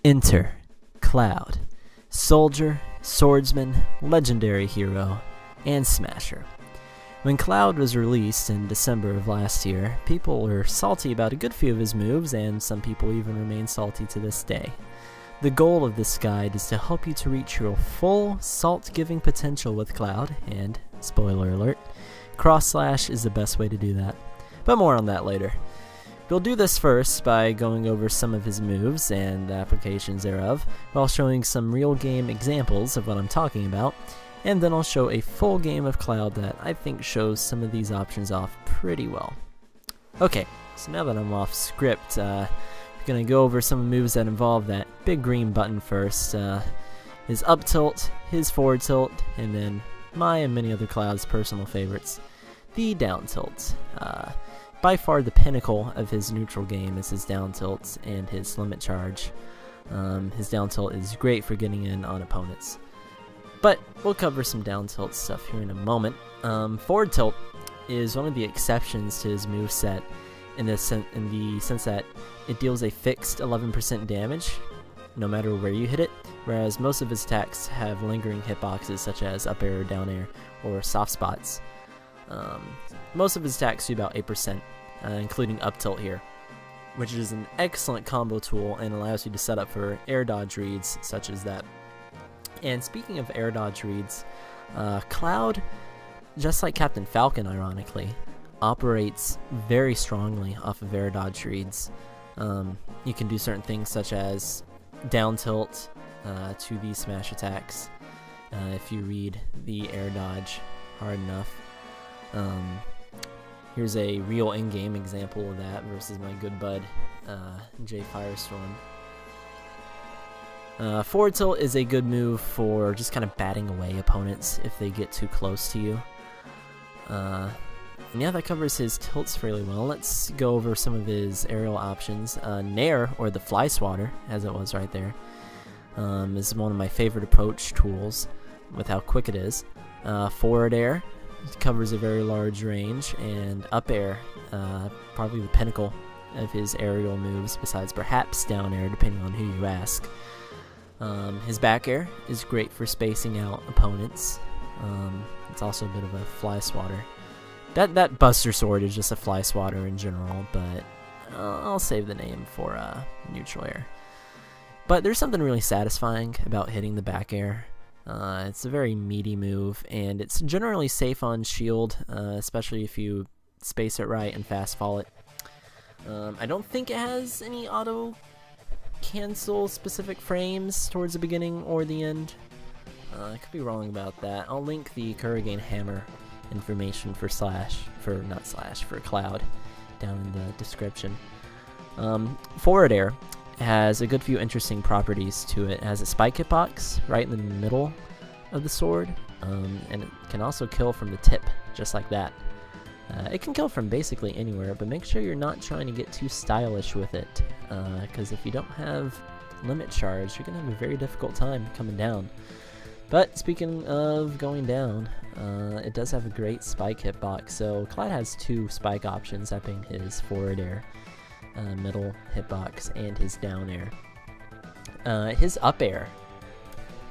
Enter Cloud, soldier, swordsman, legendary hero, and smasher. When Cloud was released in December of last year, people were salty about a good few of his moves, and some people even remain salty to this day. The goal of this guide is to help you to reach your full salt-giving potential with Cloud, and, spoiler alert, cross-slash is the best way to do that. But more on that later. We'll do this first by going over some of his moves and the applications thereof, while showing some real game examples of what I'm talking about, and then I'll show a full game of Cloud that I think shows some of these options off pretty well. Okay, so now that I'm off script, we're going to go over some moves that involve that big green button first, his up tilt, his forward tilt, and then my and many other Cloud's personal favorites, the down tilt. By far the pinnacle of his neutral game is his down tilt and his limit charge. His down tilt is great for getting in on opponents. But we'll cover some down tilt stuff here in a moment. Forward tilt is one of the exceptions to his moveset in the sense that it deals a fixed 11% damage no matter where you hit it, whereas most of his attacks have lingering hitboxes such as up air or down air or soft spots. Most of his attacks do about 8%, including up tilt here, which is an excellent combo tool and allows you to set up for air dodge reads such as that. And speaking of air dodge reads, Cloud, just like Captain Falcon ironically, operates very strongly off of air dodge reads. You can do certain things such as down tilt to these smash attacks if you read the air dodge hard enough. Here's a real in-game example of that versus my good bud, Jay Firestorm. Forward tilt is a good move for just kind of batting away opponents if they get too close to you. And yeah, that covers his tilts fairly well. Let's go over some of his aerial options. Nair, or the Fly Swatter, as it was right there, is one of my favorite approach tools with how quick it is. Forward air covers a very large range, and up air, probably the pinnacle of his aerial moves, besides perhaps down air, depending on who you ask. His back air is great for spacing out opponents. It's also a bit of a fly swatter. That Buster Sword is just a fly swatter in general, but I'll save the name for neutral air. But there's something really satisfying about hitting the back air. It's a very meaty move, and it's generally safe on shield, especially if you space it right and fast fall it. I don't think it has any auto cancel specific frames towards the beginning or the end. I could be wrong about that. I'll link the Kurragane Hammer information for Cloud down in the description. Forward air has a good few interesting properties to it. It has a spike hitbox right in the middle of the sword, and it can also kill from the tip, just like that. It can kill from basically anywhere, but make sure you're not trying to get too stylish with it, because if you don't have limit charge, you're going to have a very difficult time coming down. But speaking of going down, it does have a great spike hitbox, so Cloud has two spike options, that being his forward air, middle hitbox, and his down air. His up air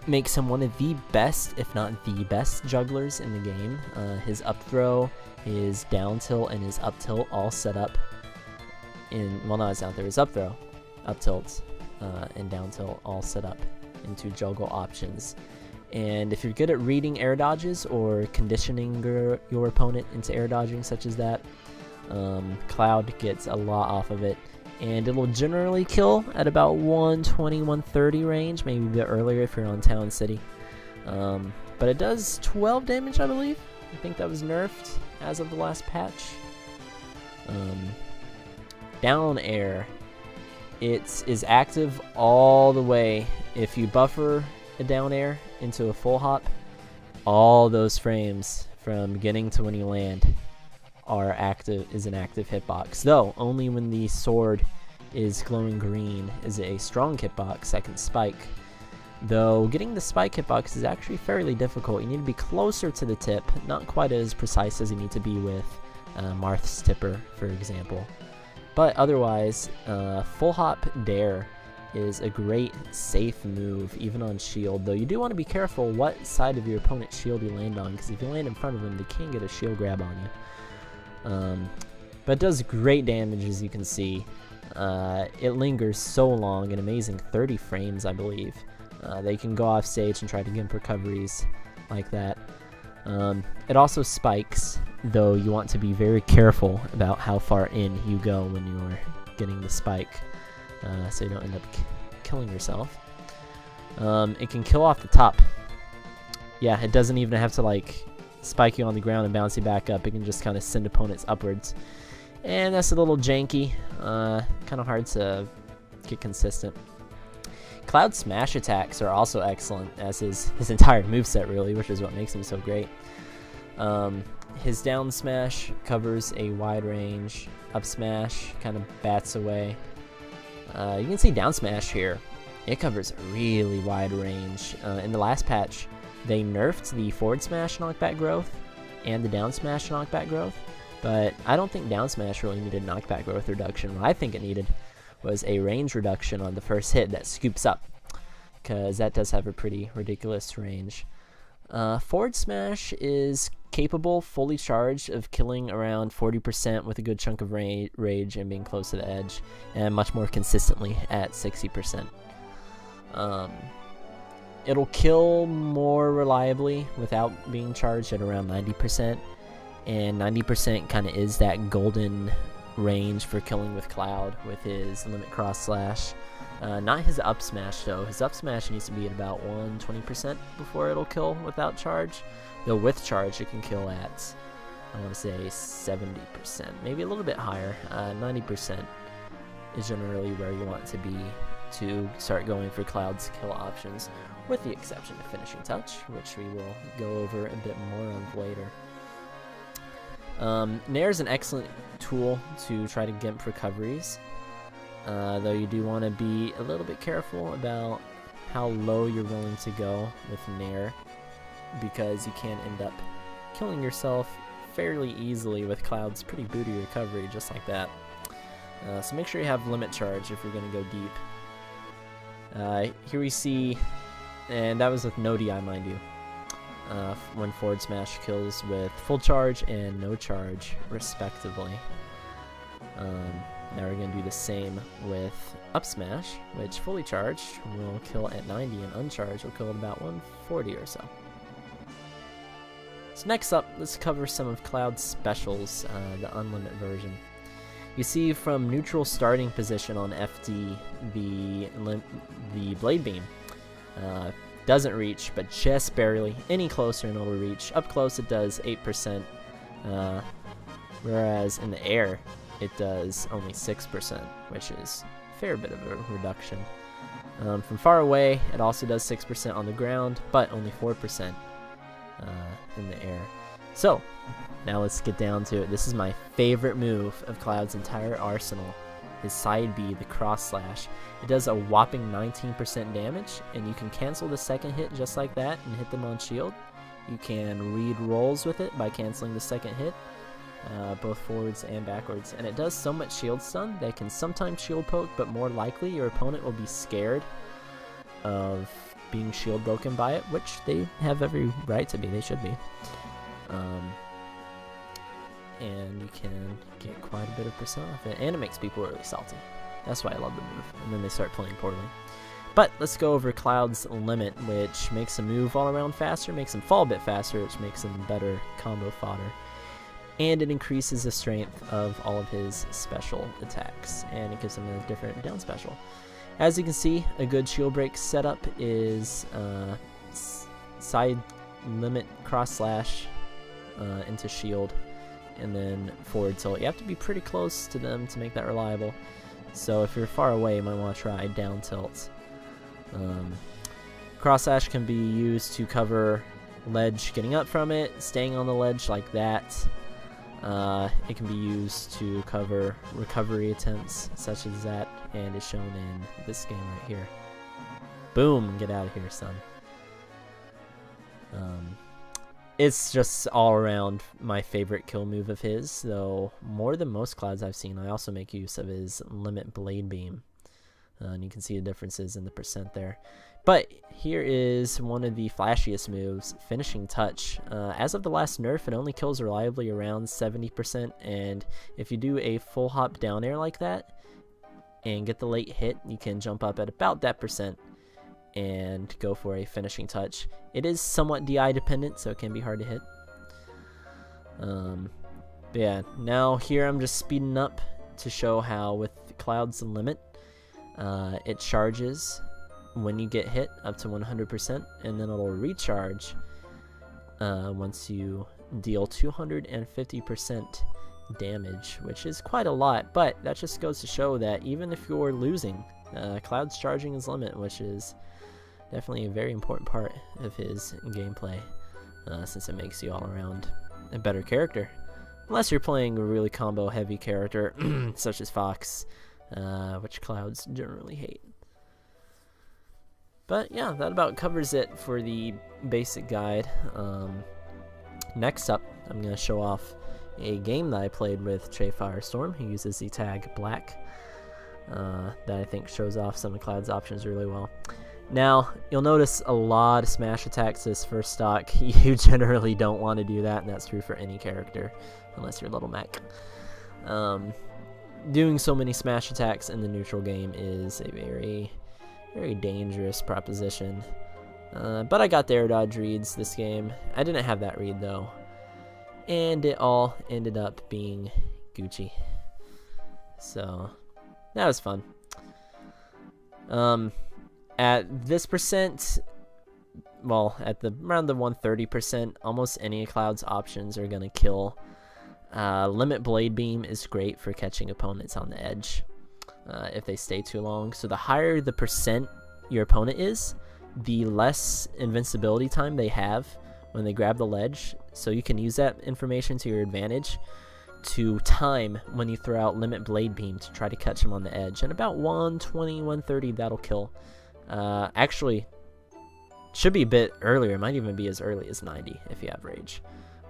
makes him one of the best, if not the best, jugglers in the game. His up throw, his down tilt, and his up tilt all set up in, well, not his out there, his up throw, up tilt, and down tilt all set up into juggle options. And if you're good at reading air dodges or conditioning your opponent into air dodging such as that, Cloud gets a lot off of it, and it will generally kill at about 120, 130 range, maybe a bit earlier if you're on Town City. But it does 12 damage, I believe. I think that was nerfed as of the last patch. Down air, it is active all the way. If you buffer a down air into a full hop, all those frames from beginning to when you land are active, is an active hitbox, though only when the sword is glowing green is it a strong hitbox that can spike. Though getting the spike hitbox is actually fairly difficult. You need to be closer to the tip, not quite as precise as you need to be with Marth's Tipper, for example. But otherwise, full hop dare is a great safe move, even on shield, though you do want to be careful what side of your opponent's shield you land on, because if you land in front of them, they can get a shield grab on you. But it does great damage, as you can see. It lingers so long, an amazing 30 frames, I believe. They can go off stage and try to gimp recoveries like that. It also spikes, though you want to be very careful about how far in you go when you're getting the spike, so you don't end up killing yourself. It can kill off the top. Yeah, it doesn't even have to like spike you on the ground and bounce you back up. It can just kind of send opponents upwards. And that's a little janky, kind of hard to get consistent. Cloud's smash attacks are also excellent, as his entire moveset really, which is what makes him so great. His down smash covers a wide range, up smash kind of bats away. You can see down smash here. It covers a really wide range. In the last patch, they nerfed the forward smash knockback growth and the down smash knockback growth, but I don't think down smash really needed knockback growth reduction. What I think it needed was a range reduction on the first hit that scoops up, because that does have a pretty ridiculous range. Forward smash is capable, fully charged, of killing around 40% with a good chunk of rage and being close to the edge, and much more consistently at 60%. It'll kill more reliably without being charged at around 90%, and 90% kind of is that golden range for killing with Cloud with his limit cross slash. Not his up smash though. His up smash needs to be at about 120% before it'll kill without charge. Though with charge it can kill at, I want to say 70%, maybe a little bit higher. 90% is generally where you want it to be to start going for Cloud's kill options, with the exception of finishing touch, which we will go over a bit more on later. Nair is an excellent tool to try to gimp recoveries, though you do want to be a little bit careful about how low you're willing to go with Nair, because you can end up killing yourself fairly easily with Cloud's pretty booty recovery, just like that. So make sure you have limit charge if you're going to go deep. Here we see, and that was with no DI, mind you, when forward smash kills with full charge and no charge, respectively. Now we're going to do the same with up smash, which fully charged will kill at 90 and uncharged will kill at about 140 or so. So next up, let's cover some of Cloud's specials, the unlimited version. You see from neutral starting position on FD, the Blade Beam doesn't reach, but just barely. Any closer and it'll reach. Up close it does 8%, whereas in the air it does only 6%, which is a fair bit of a reduction. From far away it also does 6% on the ground, but only 4% in the air. So now let's get down to it. This is my favorite move of Cloud's entire arsenal, his side B, the cross slash. It does a whopping 19% damage, and you can cancel the second hit just like that and hit them on shield. You can read rolls with it by canceling the second hit, both forwards and backwards. And it does so much shield stun that it can sometimes shield poke, but more likely your opponent will be scared of being shield broken by it, which they have every right to be. They should be. And you can get quite a bit of percent off it, and it makes people really salty. That's why I love the move, and then they start playing poorly. But let's go over Cloud's limit, which makes him move all around faster, makes him fall a bit faster, which makes him better combo fodder, and it increases the strength of all of his special attacks, and it gives him a different down special. As you can see, a good shield break setup is side limit cross slash into shield, and then forward tilt. You have to be pretty close to them to make that reliable, so if you're far away you might want to try down tilt. Cross slash can be used to cover ledge getting up from it, staying on the ledge like that. It can be used to cover recovery attempts such as that, and is shown in this game right here. Boom, get out of here, son. It's just all around my favorite kill move of his, though more than most Clouds I've seen. I also make use of his limit Blade Beam. and you can see the differences in the percent there. But here is one of the flashiest moves, Finishing Touch. As of the last nerf, it only kills reliably around 70%, and if you do a full hop down air like that and get the late hit, you can jump up at about that percent and go for a Finishing Touch. It is somewhat DI dependent, so it can be hard to hit. But yeah, now here I'm just speeding up to show how with Cloud's Limit, it charges when you get hit up to 100%, and then it'll recharge once you deal 250% damage, which is quite a lot, but that just goes to show that even if you're losing, Cloud's charging his limit, which is definitely a very important part of his gameplay, since it makes you all around a better character. Unless you're playing a really combo heavy character, such as Fox, which Clouds generally hate. But yeah, that about covers it for the basic guide. Next up, I'm going to show off a game that I played with Trey Firestorm. He uses the tag Black, that I think shows off some of Cloud's options really well. Now, you'll notice a lot of smash attacks this first stock. You generally don't want to do that, and that's true for any character, unless you're Little Mac. Doing so many smash attacks in the neutral game is a very dangerous proposition. But I got the air dodge reads this game. I didn't have that read though, and it all ended up being Gucci. So that was fun. At this percent, well, at around the 130%, almost any of Cloud's options are gonna kill. Limit Blade Beam is great for catching opponents on the edge if they stay too long. So the higher the percent your opponent is, the less invincibility time they have when they grab the ledge. So you can use that information to your advantage to time when you throw out Limit Blade Beam to try to catch them on the edge. And about 120, 130, that'll kill. Actually, should be a bit earlier. It might even be as early as 90 if you have Rage,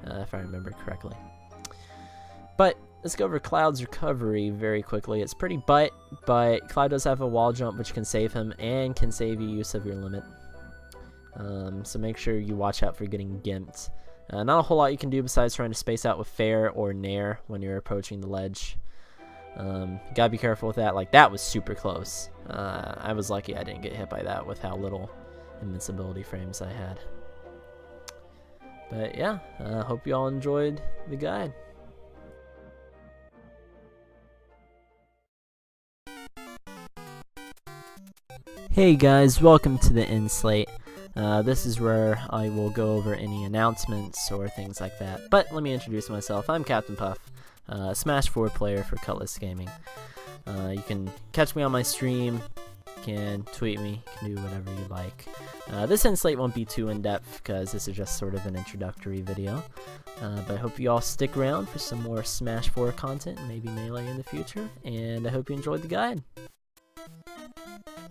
if I remember correctly. But let's go over Cloud's recovery very quickly. It's pretty but Cloud does have a wall jump which can save him and can save you use of your limit. So make sure you watch out for getting gimped. Not a whole lot you can do besides trying to space out with Fair or Nair when you're approaching the ledge. You gotta be careful with that. Like, that was super close. I was lucky I didn't get hit by that with how little invincibility frames I had. But yeah, hope you all enjoyed the guide. Hey guys, welcome to the End Slate. This is where I will go over any announcements or things like that. But let me introduce myself. I'm Captain Puff, Smash 4 player for Cutlass Gaming. You can catch me on my stream, you can tweet me, you can do whatever you like. This End Slate won't be too in-depth because this is just sort of an introductory video. But I hope you all stick around for some more Smash 4 content, maybe Melee in the future, and I hope you enjoyed the guide.